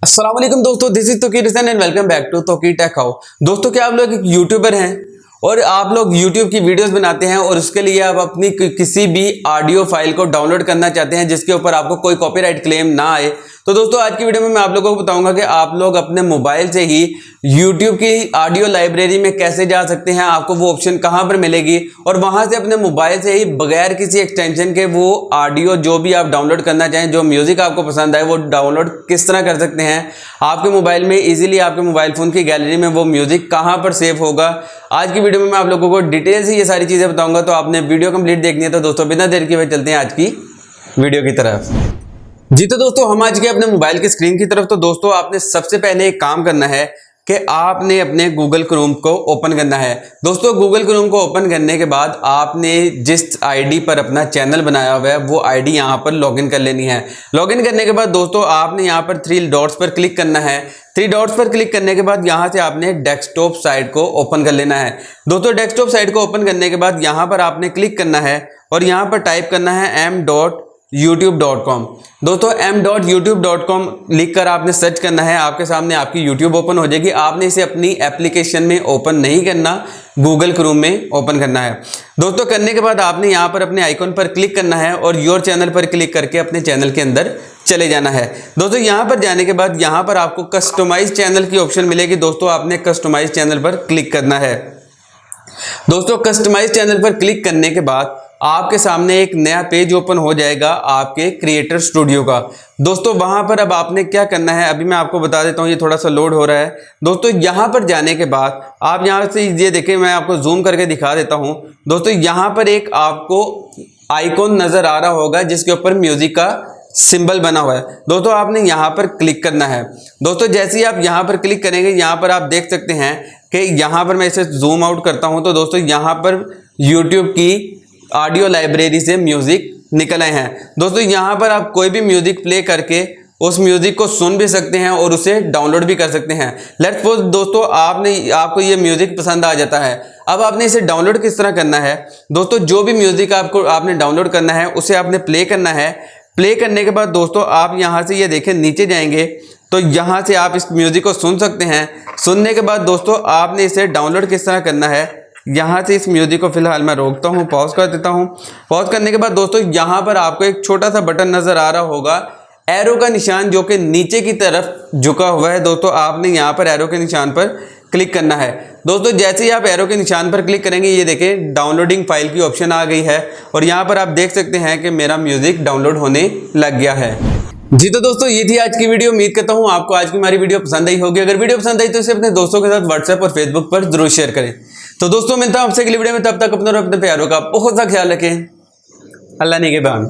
अस्सलाम वालेकुम दोस्तों, this is Tauqeer Hussain and welcome back to Tauqeer tech how. दोस्तों, क्या आप लोग एक यूट्यूबर हैं और आप लोग यूट्यूब की वीडियोस बनाते हैं और उसके लिए आप अपनी किसी भी ऑडियो फाइल को डाउनलोड करना चाहते हैं जिसके ऊपर आपको कोई कॉपीराइट क्लेम ना आए। तो दोस्तों, आज की वीडियो में मैं आप लोगों को बताऊंगा कि आप लोग अपने मोबाइल से ही यूट्यूब की ऑडियो लाइब्रेरी में कैसे जा सकते हैं, आपको वो ऑप्शन कहां पर मिलेगी और वहां से अपने मोबाइल से ही बगैर किसी एक्सटेंशन के वो ऑडियो जो भी आप डाउनलोड करना चाहें, जो म्यूजिक आपको पसंद आए, वो डाउनलोड किस तरह कर सकते हैं आपके मोबाइल में इजीली। आपके मोबाइल फोन की गैलरी में वो म्यूजिक कहां पर सेव होगा, आज की वीडियो में मैं आप लोगों को डिटेल से ये सारी चीजें बताऊंगा। तो आपने वीडियो कंप्लीट देखनी है। तो दोस्तों, बिना देर किए हुए चलते हैं आज की वीडियो की तरफ। जी तो दोस्तों, हम आज के अपने मोबाइल की स्क्रीन की तरफ। तो दोस्तों, आपने सबसे पहले एक काम करना है कि आपने अपने गूगल क्रोम को ओपन करना है। दोस्तों, गूगल क्रोम को ओपन करने के बाद आपने जिस आईडी पर अपना चैनल बनाया हुआ है वो आईडी यहां पर लॉगिन कर लेनी है। लॉगिन करने के बाद दोस्तों, आपने यहां पर 3 डॉट्स पर क्लिक करना है। 3 डॉट्स पर क्लिक करने के बाद यहां से आपने डेस्कटॉप साइट को ओपन कर लेना है। दोस्तों, डेस्कटॉप साइट को ओपन करने के बाद यहां पर आपने क्लिक करना है और यहां पर टाइप करना है m.youtube.com। दोस्तों, m.youtube.com लिख कर आपने सर्च करना है। आपके सामने आपकी YouTube ओपन हो जाएगी। आपने इसे अपनी एप्लीकेशन में ओपन नहीं करना, गूगल क्रोम में ओपन करना है। दोस्तों, करने के बाद आपने यहाँ पर अपने आइकॉन पर क्लिक करना है और योर चैनल पर क्लिक करके अपने चैनल के अंदर चले जाना है। दोस्तों, यहाँ पर जाने के बाद यहाँ पर आपको कस्टमाइज चैनल की ऑप्शन मिलेगी। दोस्तों, आपने कस्टमाइज चैनल पर क्लिक करना है। दोस्तों, कस्टमाइज चैनल पर क्लिक करने के बाद आपके सामने एक नया पेज ओपन हो जाएगा आपके क्रिएटर स्टूडियो का। दोस्तों, वहां पर अब आपने क्या करना है अभी मैं आपको बता देता हूं। ये थोड़ा सा लोड हो रहा है। दोस्तों, यहां पर जाने के बाद आप यहां से ये देखें, मैं आपको जूम करके दिखा देता हूं। दोस्तों, यहां पर एक आपको आइकॉन नजर आ रहा होगा जिसके ऊपर म्यूजिक का सिंबल बना हुआ है। दोस्तों, आपने यहां पर क्लिक करना है। दोस्तों, जैसे ही आप यहां पर क्लिक करेंगे, यहां पर आप देख सकते हैं कि यहां पर मैं इसे जूम आउट करता हूं तो दोस्तों, यहां पर यूट्यूब की ऑडियो लाइब्रेरी से म्यूजिक निकल आए हैं। दोस्तों, यहां पर आप कोई भी म्यूजिक प्ले करके उस म्यूजिक को सुन भी सकते हैं और उसे डाउनलोड भी कर सकते हैं। लेट्स सपोज दोस्तों, आपको ये म्यूजिक पसंद आ जाता है। अब आपने इसे डाउनलोड किस तरह करना है? दोस्तों, जो भी म्यूजिक आपने डाउनलोड करना है उसे आपने प्ले करना है। प्ले करने के बाद दोस्तों, आप यहां से ये देखें, नीचे जाएंगे तो यहां से आप इस म्यूजिक को सुन सकते हैं। सुनने के बाद दोस्तों, आपने इसे डाउनलोड किस तरह करना है? यहाँ से इस म्यूजिक को फिलहाल मैं रोकता हूँ, पॉज कर देता हूँ। पॉज करने के बाद दोस्तों, यहाँ पर आपको एक छोटा सा बटन नजर आ रहा होगा, एरो का निशान, जो कि नीचे की तरफ झुका हुआ है। दोस्तों, आपने यहाँ पर एरो के निशान पर क्लिक करना है। दोस्तों, जैसे ही आप एरो के निशान पर क्लिक करेंगे, ये देखें डाउनलोडिंग फाइल की ऑप्शन आ गई है और यहाँ पर आप देख सकते हैं कि मेरा म्यूजिक डाउनलोड होने लग गया है। जी तो दोस्तों, ये थी आज की वीडियो। उम्मीद करता हूँ आपको आज की हमारी वीडियो पसंद आई होगी। अगर वीडियो पसंद आई तो इसे अपने दोस्तों के साथ व्हाट्सएप और फेसबुक पर जरूर शेयर करें। तो दोस्तों, मिलता हूं आपसे अगली वीडियो में। तब तक अपने और अपने प्यारों का बहुत सा ख्याल रखें। अल्लाह निगहबान।